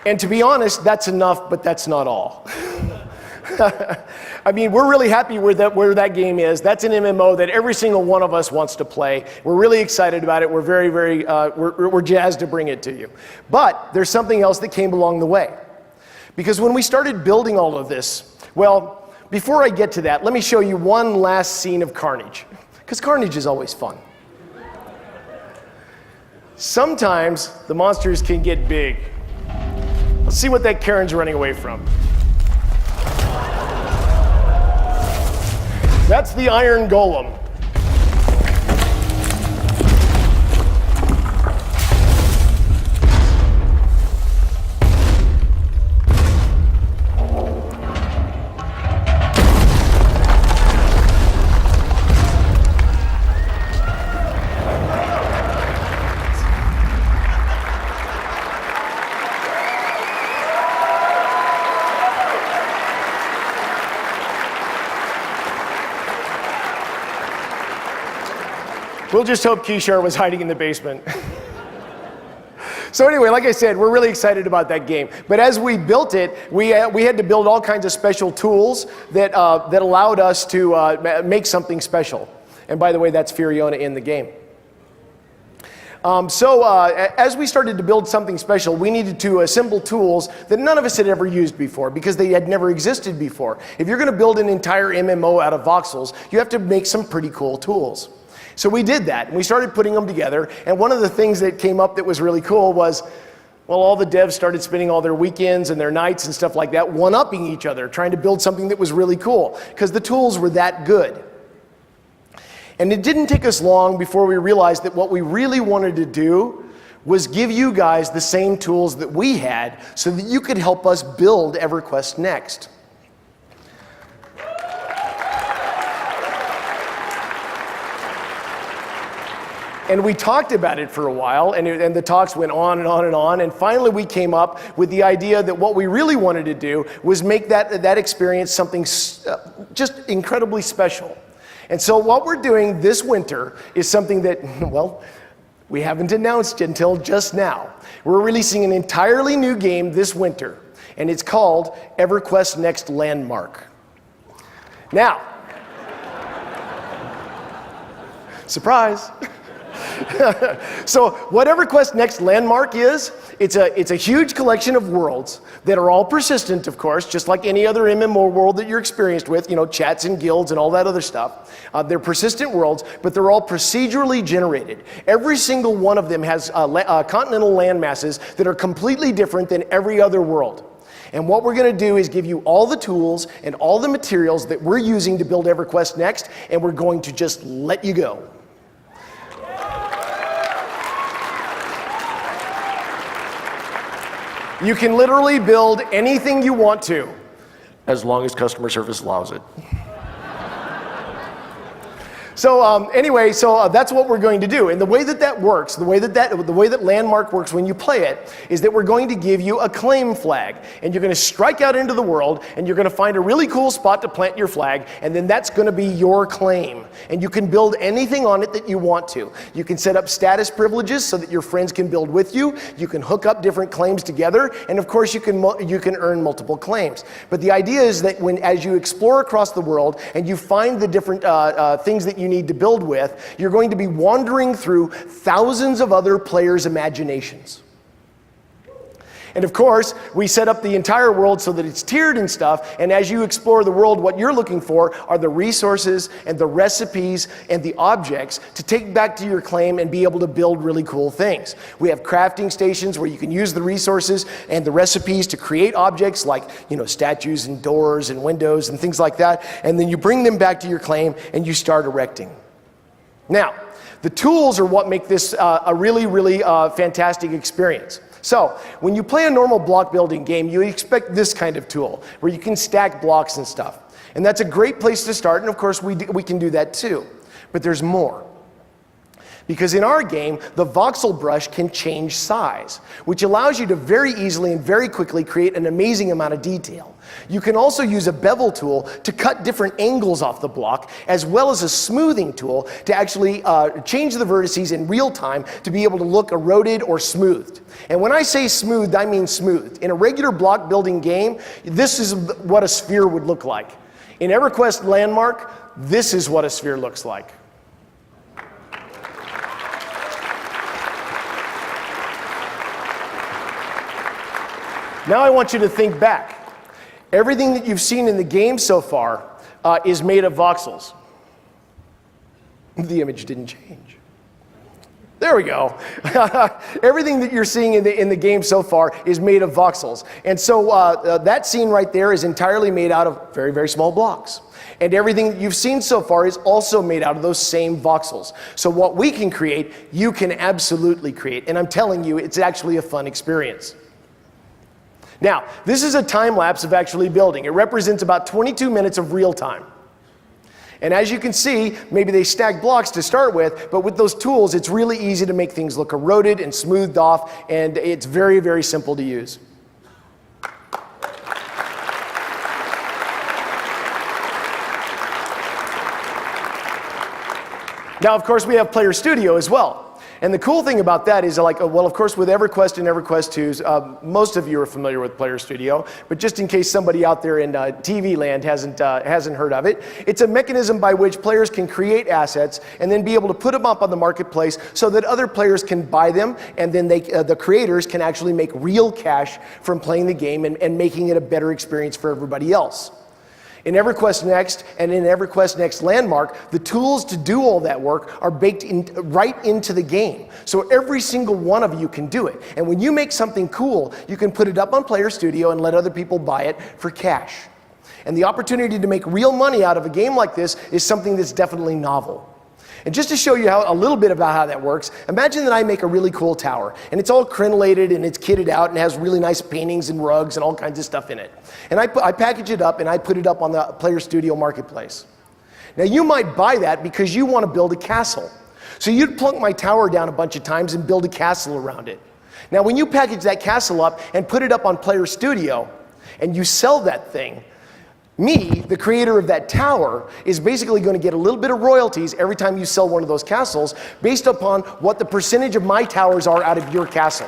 And to be honest, that's enough, but that's not all. I mean, we're really happy where that game is. That's an MMO that every single one of us wants to play. We're really excited about it. We're we're jazzed to bring it to you. But there's something else that came along the way. Because when we started building all of this, well, before I get to that, let me show you one last scene of carnage. Because carnage is always fun. Sometimes the monsters can get big. Let's see what that Karen's running away from. That's the Iron Golem. We'll just hope Kishar was hiding in the basement. So anyway, like I said, we're really excited about that game. But as we built it, we had to build all kinds of special tools that allowed us to make something special. And by the way, that's Fiona in the game. As we started to build something special, we needed to assemble tools that none of us had ever used before because they had never existed before. If you're going to build an entire MMO out of voxels, you have to make some pretty cool tools. So we did that, and we started putting them together, and one of the things that came up that was really cool was, well, all the devs started spending all their weekends and their nights and stuff like that one-upping each other, trying to build something that was really cool, because the tools were that good. And it didn't take us long before we realized that what we really wanted to do was give you guys the same tools that we had so that you could help us build EverQuest Next. And we talked about it for a while, and the talks went on and on and on, and finally we came up with the idea that what we really wanted to do was make that experience something just incredibly special. And so what we're doing this winter is something that, well, we haven't announced until just now. We're releasing an entirely new game this winter, and it's called EverQuest Next Landmark. Now, surprise. So what EverQuest Next Landmark is, it's a huge collection of worlds that are all persistent, of course, just like any other MMO world that you're experienced with, you know, chats and guilds and all that other stuff. They're persistent worlds, but they're all procedurally generated. Every single one of them has continental land masses that are completely different than every other world. And what we're going to do is give you all the tools and all the materials that we're using to build EverQuest Next, and we're going to just let you go. You can literally build anything you want to, as long as customer service allows it. So anyway, that's what we're going to do. And the way that works, the way that Landmark works when you play it, is that we're going to give you a claim flag. And you're going to strike out into the world, and you're going to find a really cool spot to plant your flag, and then that's going to be your claim. And you can build anything on it that you want to. You can set up status privileges so that your friends can build with you. You can hook up different claims together, and of course you can earn multiple claims. But the idea is that as you explore across the world and you find the different things that you need to build with, you're going to be wandering through thousands of other players' imaginations. And of course, we set up the entire world so that it's tiered and stuff, and as you explore the world, what you're looking for are the resources and the recipes and the objects to take back to your claim and be able to build really cool things. We have crafting stations where you can use the resources and the recipes to create objects like, you know, statues and doors and windows and things like that, and then you bring them back to your claim and you start erecting. Now, the tools are what make this a really, really fantastic experience. So, when you play a normal block building game, you expect this kind of tool, where you can stack blocks and stuff. And that's a great place to start, and of course we can do that too. But there's more. Because in our game, the voxel brush can change size, which allows you to very easily and very quickly create an amazing amount of detail. You can also use a bevel tool to cut different angles off the block, as well as a smoothing tool to actually change the vertices in real time to be able to look eroded or smoothed. And when I say smoothed, I mean smoothed. In a regular block building game, this is what a sphere would look like. In EverQuest Landmark, this is what a sphere looks like. Now I want you to think back. Everything that you've seen in the game so far is made of voxels. The image didn't change. There we go. Everything that you're seeing in the game so far is made of voxels. And so that scene right there is entirely made out of very, very small blocks. And everything that you've seen so far is also made out of those same voxels. So what we can create, you can absolutely create. And I'm telling you, it's actually a fun experience. Now, this is a time lapse of actually building. It represents about 22 minutes of real time. And as you can see, maybe they stack blocks to start with, but with those tools, it's really easy to make things look eroded and smoothed off, and it's very, very simple to use. Now, of course, we have Player Studio as well. And the cool thing about that is, like, well, of course, with EverQuest and EverQuest 2s, most of you are familiar with Player Studio, but just in case somebody out there in TV land hasn't heard of it, it's a mechanism by which players can create assets and then be able to put them up on the marketplace so that other players can buy them, and then the creators can actually make real cash from playing the game and making it a better experience for everybody else. In EverQuest Next and in EverQuest Next Landmark, the tools to do all that work are baked right into the game. So every single one of you can do it. And when you make something cool, you can put it up on Player Studio and let other people buy it for cash. And the opportunity to make real money out of a game like this is something that's definitely novel. And just to show you a little bit about how that works, imagine that I make a really cool tower, and it's all crenellated and it's kitted out and has really nice paintings and rugs and all kinds of stuff in it. And I package it up and I put it up on the Player Studio Marketplace. Now you might buy that because you want to build a castle. So you'd plunk my tower down a bunch of times and build a castle around it. Now when you package that castle up and put it up on Player Studio and you sell that thing, me, the creator of that tower, is basically going to get a little bit of royalties every time you sell one of those castles based upon what the percentage of my towers are out of your castle.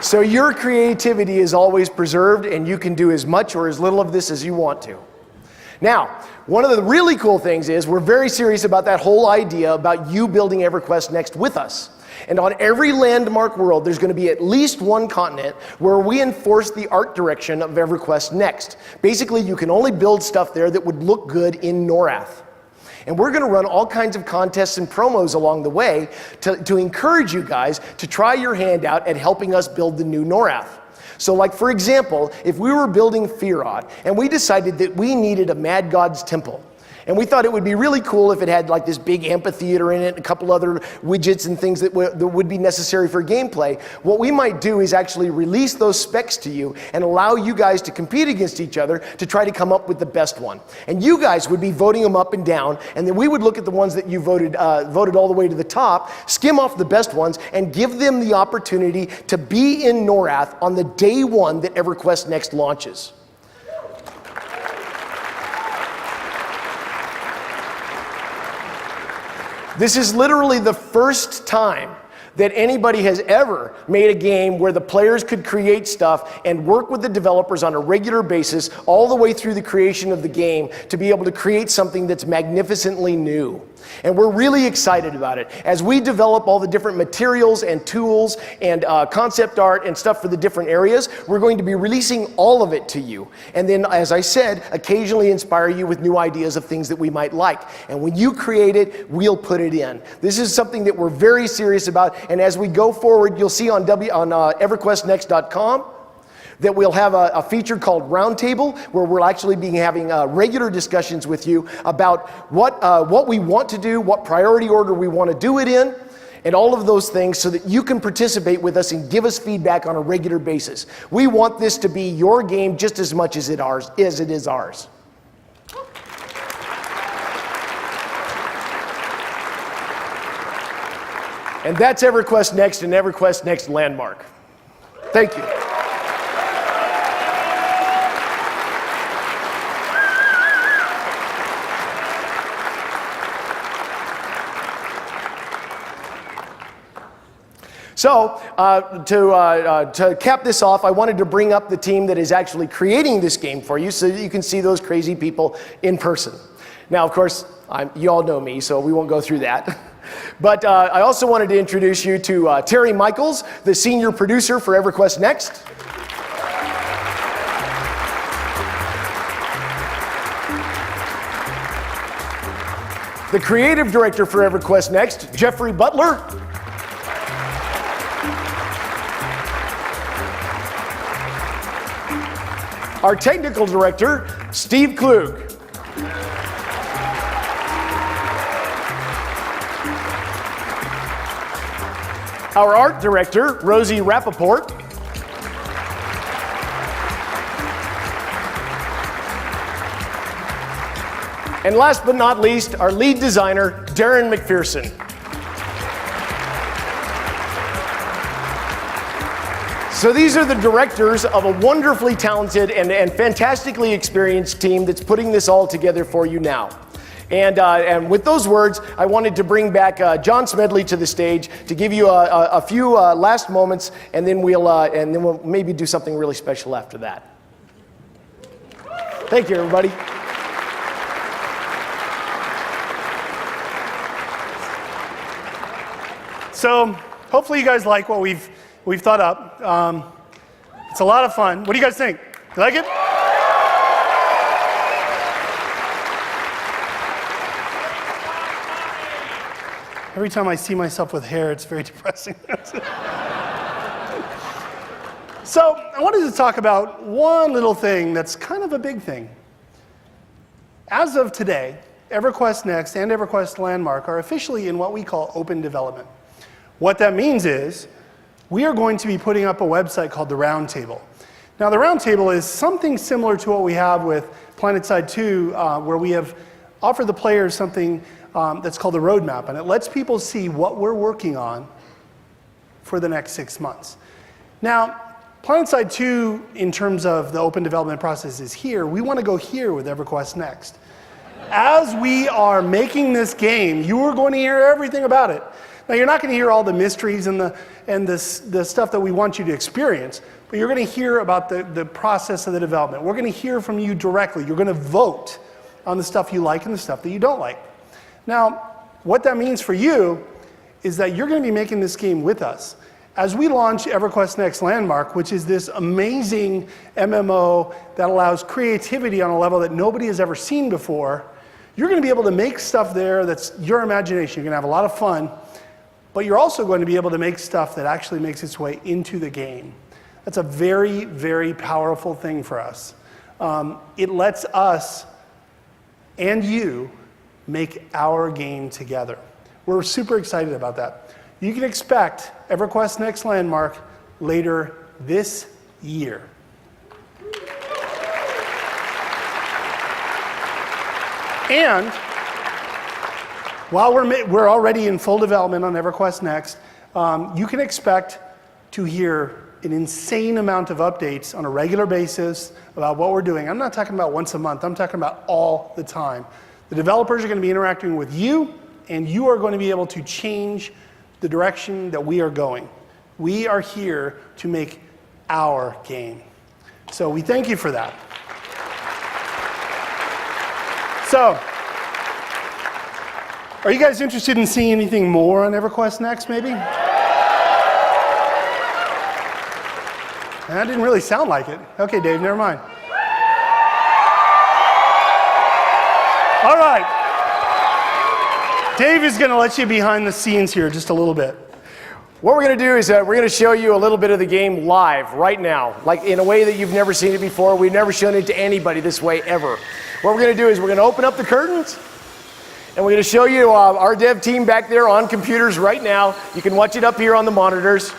So your creativity is always preserved, and you can do as much or as little of this as you want to. Now, one of the really cool things is we're very serious about that whole idea about you building EverQuest Next with us. And on every landmark world, there's going to be at least one continent where we enforce the art direction of EverQuest Next. Basically, you can only build stuff there that would look good in Norath. And we're going to run all kinds of contests and promos along the way to encourage you guys to try your hand out at helping us build the new Norath. So like, for example, if we were building Firod and we decided that we needed a Mad God's Temple, and we thought it would be really cool if it had like this big amphitheater in it, a couple other widgets and things that would be necessary for gameplay. What we might do is actually release those specs to you and allow you guys to compete against each other to try to come up with the best one. And you guys would be voting them up and down, and then we would look at the ones that you voted all the way to the top, skim off the best ones, and give them the opportunity to be in Norath on the day one that EverQuest Next launches. This is literally the first time that anybody has ever made a game where the players could create stuff and work with the developers on a regular basis all the way through the creation of the game to be able to create something that's magnificently new. And we're really excited about it. As we develop all the different materials and tools and concept art and stuff for the different areas, we're going to be releasing all of it to you. And then, as I said, occasionally inspire you with new ideas of things that we might like. And when you create it, we'll put it in. This is something that we're very serious about. And as we go forward, you'll see on EverQuestNext.com that we'll have a feature called Roundtable, where we'll actually be having regular discussions with you about what we want to do, what priority order we want to do it in, and all of those things so that you can participate with us and give us feedback on a regular basis. We want this to be your game just as much as it is ours. And that's EverQuest Next and EverQuest Next Landmark. Thank you. So to cap this off, I wanted to bring up the team that is actually creating this game for you so that you can see those crazy people in person. Now, of course, you all know me, so we won't go through that. But I also wanted to introduce you to Terry Michaels, the senior producer for EverQuest Next. The creative director for EverQuest Next, Jeffrey Butler. Our technical director, Steve Klug. Our art director, Rosie Rappaport. And last but not least, our lead designer, Darren McPherson. So these are the directors of a wonderfully talented and fantastically experienced team that's putting this all together for you now. And with those words, I wanted to bring back John Smedley to the stage to give you a few last moments, and then we'll maybe do something really special after that. Thank you, everybody. So hopefully you guys like what we've thought up. It's a lot of fun. What do you guys think? You like it? Every time I see myself with hair, it's very depressing. So I wanted to talk about one little thing that's kind of a big thing. As of today, EverQuest Next and EverQuest Landmark are officially in what we call open development. What that means is we are going to be putting up a website called the Roundtable. Now the Roundtable is something similar to what we have with PlanetSide 2, where we have offered the players something that's called the roadmap, and it lets people see what we're working on for the next 6 months. Now, PlanetSide 2, in terms of the open development process, is here. We want to go here with EverQuest Next. As we are making this game, you are going to hear everything about it. Now, you're not going to hear all the mysteries and the stuff that we want you to experience, but you're going to hear about the process of the development. We're going to hear from you directly. You're going to vote on the stuff you like and the stuff that you don't like. Now, what that means for you is that you're going to be making this game with us. As we launch EverQuest Next Landmark, which is this amazing MMO that allows creativity on a level that nobody has ever seen before, you're going to be able to make stuff there that's your imagination. You're going to have a lot of fun, but you're also going to be able to make stuff that actually makes its way into the game. That's a very, very powerful thing for us. It lets us and you make our game together. We're super excited about that. You can expect EverQuest Next Landmark later this year. And while we're already in full development on EverQuest Next, you can expect to hear an insane amount of updates on a regular basis about what we're doing. I'm not talking about once a month, I'm talking about all the time. The developers are going to be interacting with you, and you are going to be able to change the direction that we are going. We are here to make our game. So we thank you for that. So, are you guys interested in seeing anything more on EverQuest Next, maybe? That didn't really sound like it. Okay, Dave, never mind. All right. Dave is going to let you behind the scenes here just a little bit. What we're going to do is we're going to show you a little bit of the game live right now, like in a way that you've never seen it before. We've never shown it to anybody this way ever. What we're going to do is we're going to open up the curtains, And we're going to show you our dev team back there on computers right now. You can watch it up here on the monitors.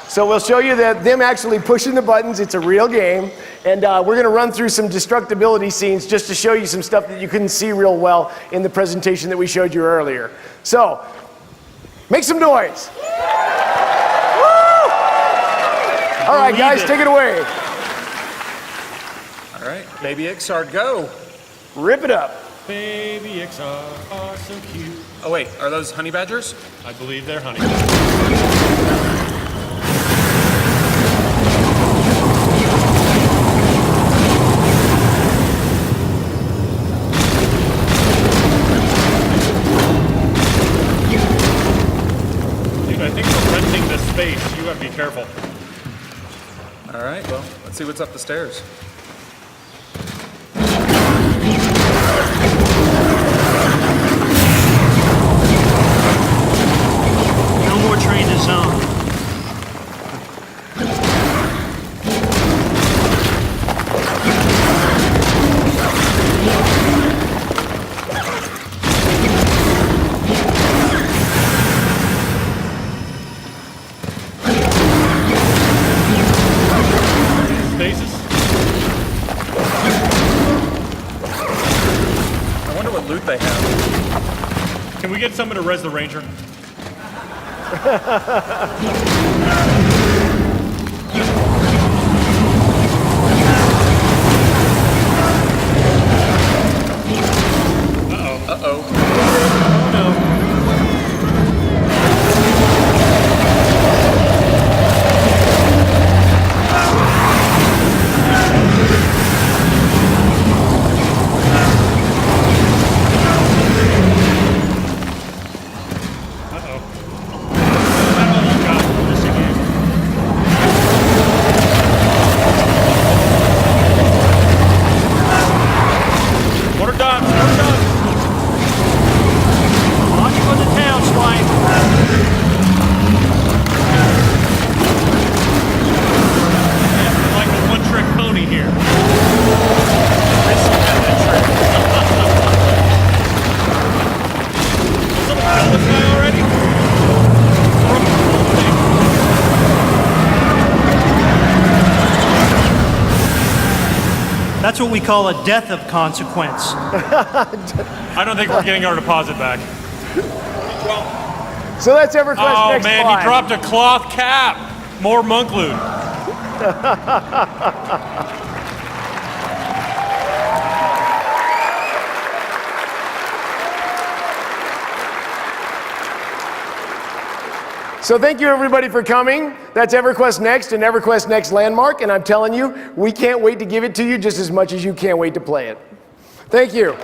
So we'll show you them actually pushing the buttons. It's a real game. And we're going to run through some destructibility scenes just to show you some stuff that you couldn't see real well in the presentation that we showed you earlier. So, make some noise. Woo! All right, guys, take it away. All right, Baby Ixard, go. Rip it up. Baby Ixard are so cute. Oh wait, are those honey badgers? I believe they're honey. Dude, I think we're renting this space. You gotta be careful. All right, well, let's see what's up the stairs. No more train to zone. Stasis? I wonder what loot they have. Can we get someone to res the Ranger? Water dots, water dots. Watch for the tail swipe. Yeah, like a one-trick pony here. Did someone kill this guy already? That's what we call a death of consequence. I don't think we're getting our deposit back. So that's EverQuest Oh Next man, Landmark. he dropped a cloth cap. More monk loot. So thank you everybody for coming. That's EverQuest Next and EverQuest Next Landmark, and I'm telling you, we can't wait to give it to you just as much as you can't wait to play it. Thank you.